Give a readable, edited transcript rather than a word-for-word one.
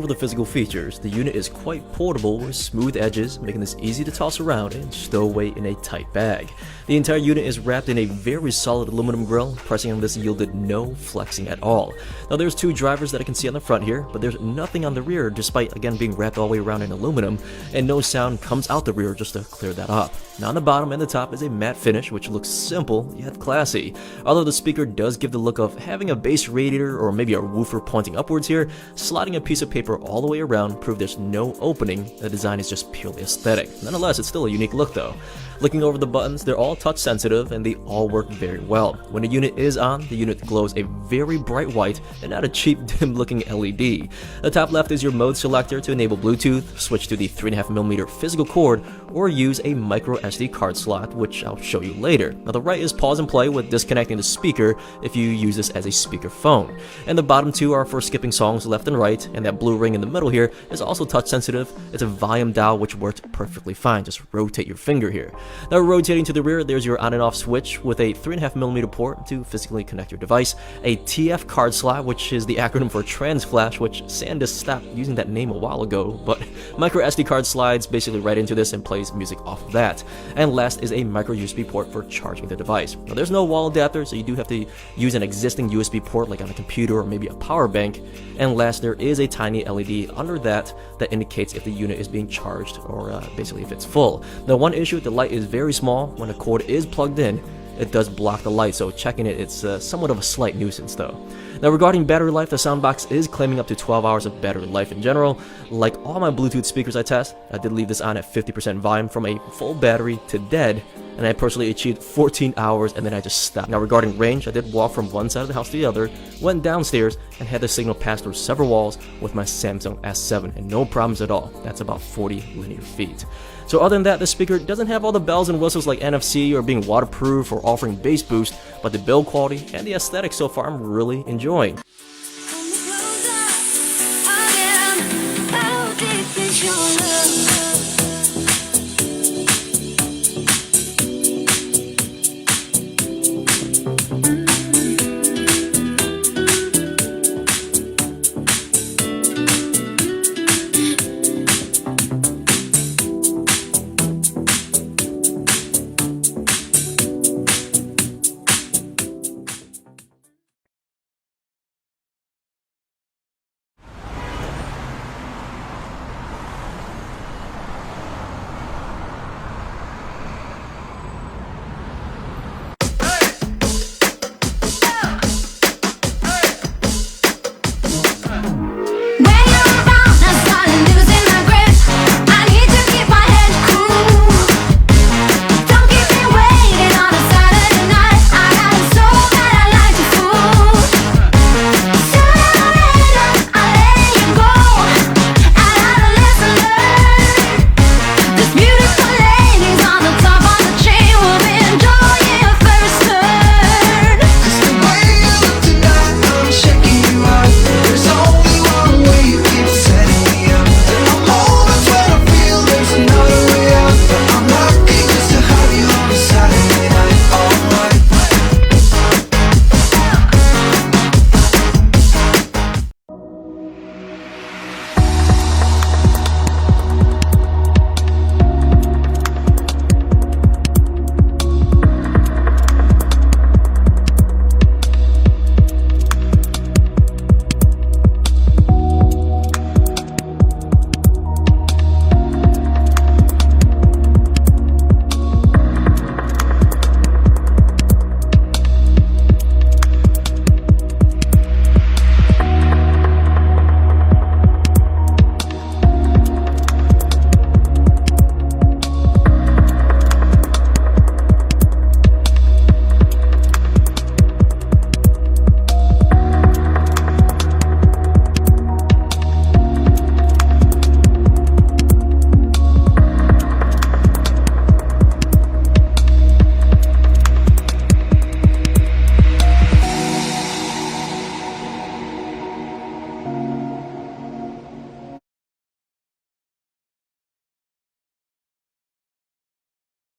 over the physical features, the unit is quite portable with smooth edges, making this easy to toss around and stow away in a tight bag. The entire unit is wrapped in a very solid aluminum grille. Pressing on this yielded no flexing at all. Now there's two drivers that I can see on the front here, but there's nothing on the rear despite again being wrapped all the way around in aluminum, and no sound comes out the rear just to clear that up. Now on the bottom and the top is a matte finish which looks simple yet classy. Although the speaker does give the look of having a bass radiator or maybe a woofer pointing upwards here, sliding a piece of paper all the way around proved there's no opening. The design is just purely aesthetic. Nonetheless, it's still a unique look though. Looking over the buttons, they're all touch sensitive and they all work very well. When the unit is on, the unit glows a very bright white and not a cheap dim looking LED. The top left is your mode selector to enable Bluetooth, switch to the 3.5mm physical cord, or use a micro SD card slot, which I'll show you later. Now the right is pause and play with disconnecting the speaker if you use this as a speaker phone. And the bottom two are for skipping songs left and right, and that blue ring in the middle here is also touch sensitive. It's a volume dial which worked perfectly fine. Just rotate your finger here. Now rotating to the rear, there's your on and off switch with a 3.5mm port to physically connect your device, a TF card slot, which is the acronym for trans flash, which Sandisk stopped using that name a while ago, but micro SD card slides basically right into this and plays music off of that. And last is a micro USB port for charging the device. Now there's no wall adapter, so you do have to use an existing USB port like on a computer or maybe a power bank. And last, there is a tiny LED under that indicates if the unit is being charged or basically if it's full. Now one issue, the light is very small. When the cord is plugged in, it does block the light, so checking it's somewhat of a slight nuisance though. Now regarding battery life, the SoundBox is claiming up to 12 hours of battery life in general. Like all my Bluetooth speakers I test, I did leave this on at 50% volume from a full battery to dead, and I personally achieved 14 hours and then I just stopped. Now regarding range, I did walk from one side of the house to the other, went downstairs, and had the signal pass through several walls with my Samsung S7, and no problems at all. That's about 40 linear feet. So other than that, the speaker doesn't have all the bells and whistles like NFC or being waterproof or offering bass boost, but the build quality and the aesthetics so far I'm really enjoying.